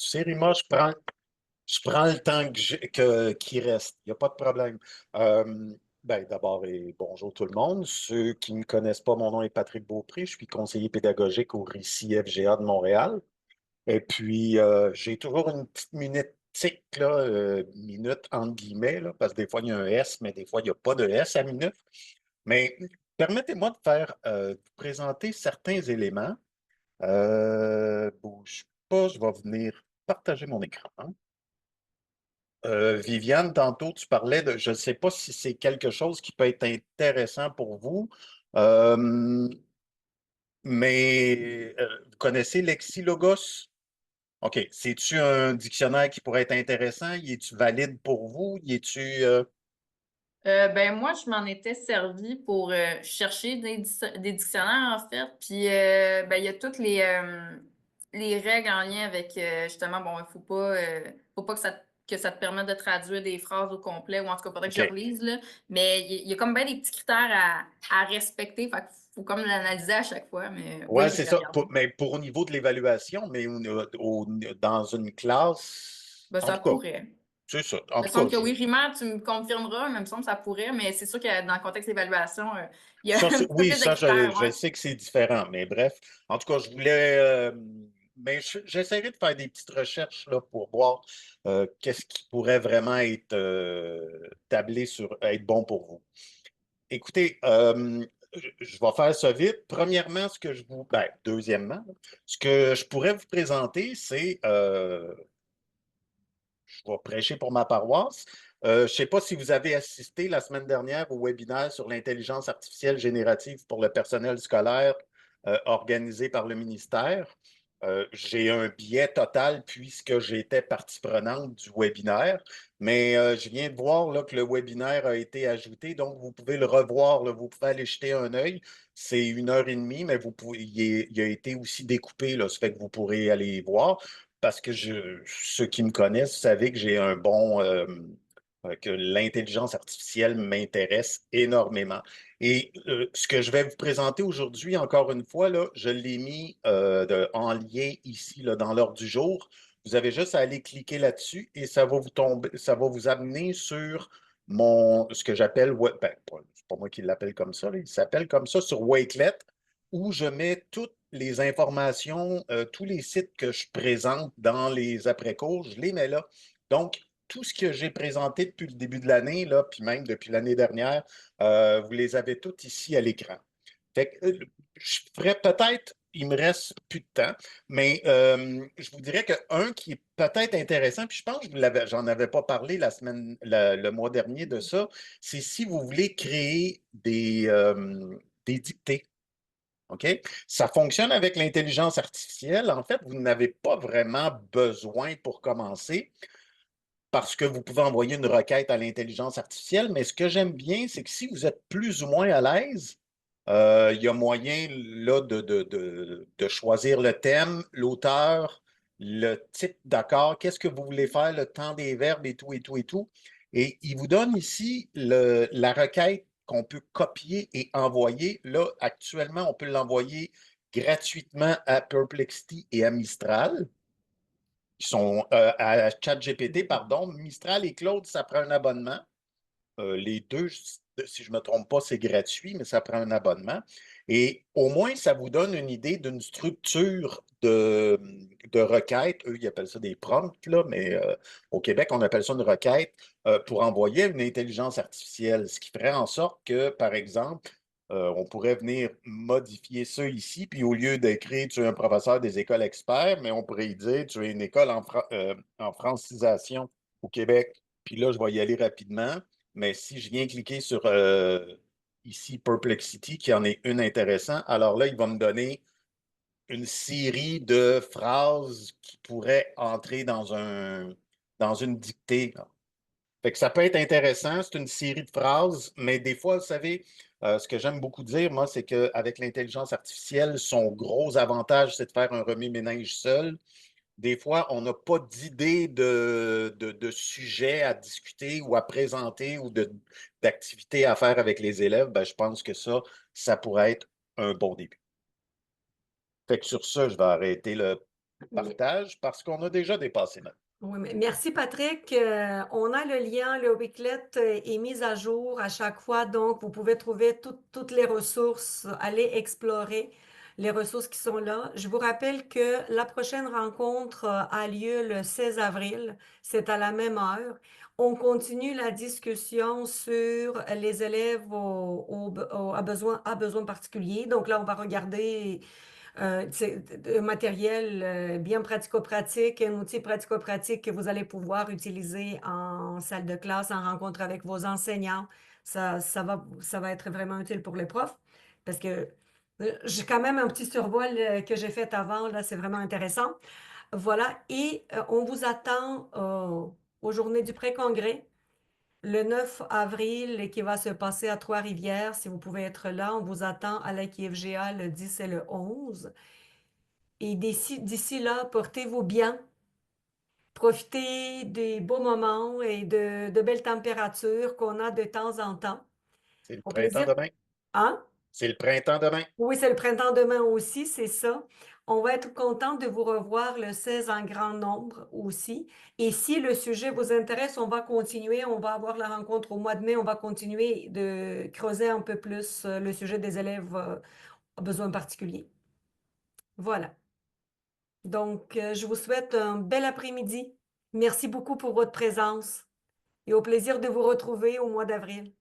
Tu sais, Rima, je prends le temps qu'il reste. Il n'y a pas de problème. D'abord, et bonjour tout le monde. Ceux qui ne me connaissent pas, mon nom est Patrick Beaupré. Je suis conseiller pédagogique au RICI FGA de Montréal. Et puis, j'ai toujours une petite minute tic, là, minute entre guillemets, là, parce que des fois, il y a un S, mais des fois, il n'y a pas de S à minute. Mais permettez-moi de vous présenter certains éléments. Bouge pas, je vais venir partager mon écran. Viviane, tantôt, tu parlais de, je ne sais pas si c'est quelque chose qui peut être intéressant pour vous, euh, mais vous connaissez Lexilogos? OK. C'est-tu un dictionnaire qui pourrait être intéressant? Y est-tu valide pour vous? Y est-tu. Ben moi, je m'en étais servi pour chercher des dictionnaires, en fait. Puis, ben, il y a toutes les règles en lien avec, justement, bon, il faut pas que ça te permette de traduire des phrases au complet, ou en tout cas, faudrait que je OK. relise, là. Mais il y a comme bien des petits critères à respecter. Fait qu'il faut comme l'analyser à chaque fois. Mais oui, Ouais, je c'est l'ai ça. regardé. Mais pour au niveau de l'évaluation, mais dans une classe, Ben, en ça tout cas, pourrait. c'est ça. En Il me tout cas, semble que oui, Rima, tu me confirmeras, mais il me semble que ça pourrait, mais c'est sûr que dans le contexte d'évaluation, il y a un petit peu oui, plus de ça, critères, je ouais. sais que c'est différent, mais bref. En tout cas, je voulais. Mais j'essaierai de faire des petites recherches là, pour voir qu'est-ce qui pourrait vraiment être tablé sur être bon pour vous. Écoutez, je vais faire ça vite. Premièrement, deuxièmement, ce que je pourrais vous présenter, c'est, je vais prêcher pour ma paroisse. Je ne sais pas si vous avez assisté la semaine dernière au webinaire sur l'intelligence artificielle générative pour le personnel scolaire organisé par le ministère. J'ai un biais total puisque j'étais partie prenante du webinaire, mais je viens de voir là, que le webinaire a été ajouté, donc vous pouvez le revoir, là, vous pouvez aller jeter un œil. C'est 1 heure et demie, mais il a été aussi découpé, là, ça fait que vous pourrez aller voir parce que ceux qui me connaissent, vous savez que j'ai un bon, que l'intelligence artificielle m'intéresse énormément. Et ce que je vais vous présenter aujourd'hui, encore une fois, là, je l'ai mis en lien ici, là, dans l'ordre du jour. Vous avez juste à aller cliquer là-dessus et ça va vous amener sur ce que j'appelle, c'est pas moi qui l'appelle comme ça, là, il s'appelle comme ça sur Wakelet, où je mets toutes les informations, tous les sites que je présente dans les après-cours, je les mets là. Donc, tout ce que j'ai présenté depuis le début de l'année, là, puis même depuis l'année dernière, vous les avez toutes ici à l'écran. Fait que, je ferais peut-être, il me reste plus de temps, mais je vous dirais qu'un qui est peut-être intéressant, puis je pense que j'en avais pas parlé le mois dernier de ça, c'est si vous voulez créer des dictées. OK? Ça fonctionne avec l'intelligence artificielle. En fait, vous n'avez pas vraiment besoin pour commencer parce que vous pouvez envoyer une requête à l'intelligence artificielle. Mais ce que j'aime bien, c'est que si vous êtes plus ou moins à l'aise, il y a moyen là, de choisir le thème, l'auteur, le type d'accord, qu'est-ce que vous voulez faire, le temps des verbes et tout, et tout, et tout. Et il vous donne ici la requête qu'on peut copier et envoyer. Là, actuellement, on peut l'envoyer gratuitement à Perplexity et à Mistral qui sont à ChatGPT, pardon. Mistral et Claude, ça prend un abonnement. Les deux, si je ne me trompe pas, c'est gratuit, mais ça prend un abonnement. Et au moins, ça vous donne une idée d'une structure de requête. Eux, ils appellent ça des prompts, là, mais au Québec, on appelle ça une requête pour envoyer une intelligence artificielle, ce qui ferait en sorte que, par exemple, on pourrait venir modifier ça ici, puis au lieu d'écrire tu es un professeur des écoles experts, mais on pourrait y dire tu es une école en francisation au Québec. Puis là, je vais y aller rapidement. Mais si je viens cliquer sur ici Perplexity, qui en est une intéressante, alors là, il va me donner une série de phrases qui pourraient entrer dans une dictée. Fait que ça peut être intéressant, c'est une série de phrases, mais des fois, vous savez, ce que j'aime beaucoup dire, moi, c'est qu'avec l'intelligence artificielle, son gros avantage, c'est de faire un remue-ménage seul. Des fois, on n'a pas d'idée de sujet à discuter ou à présenter ou d'activité à faire avec les élèves. Ben, je pense que ça pourrait être un bon début. Fait que sur ça, je vais arrêter là. partage parce qu'on a déjà dépassé notre. Oui, mais merci Patrick. On a le lien, le Wiklet est mis à jour à chaque fois, donc vous pouvez trouver toutes les ressources, aller explorer les ressources qui sont là. Je vous rappelle que la prochaine rencontre a lieu le 16 avril, c'est à la même heure. On continue la discussion sur les élèves à besoins particuliers. Donc là, on va regarder un matériel bien pratico-pratique, un outil pratico-pratique que vous allez pouvoir utiliser en salle de classe, en rencontre avec vos enseignants. Ça va être vraiment utile pour les profs parce que j'ai quand même un petit survol que j'ai fait avant, là, c'est vraiment intéressant. Voilà, et on vous attend aux journées du pré-congrès le 9 avril qui va se passer à Trois-Rivières. Si vous pouvez être là, on vous attend à la KFGA le 10 et le 11. Et d'ici là, portez-vous bien, profitez des beaux moments et de belles températures qu'on a de temps en temps. C'est le Au printemps plaisir. demain. Hein? C'est le printemps demain. Oui, c'est le printemps demain aussi, c'est ça. On va être content de vous revoir le 16 en grand nombre aussi. Et si le sujet vous intéresse, on va continuer. On va avoir la rencontre au mois de mai. On va continuer de creuser un peu plus le sujet des élèves à besoins particuliers. Voilà. Donc, je vous souhaite un bel après-midi. Merci beaucoup pour votre présence et au plaisir de vous retrouver au mois d'avril.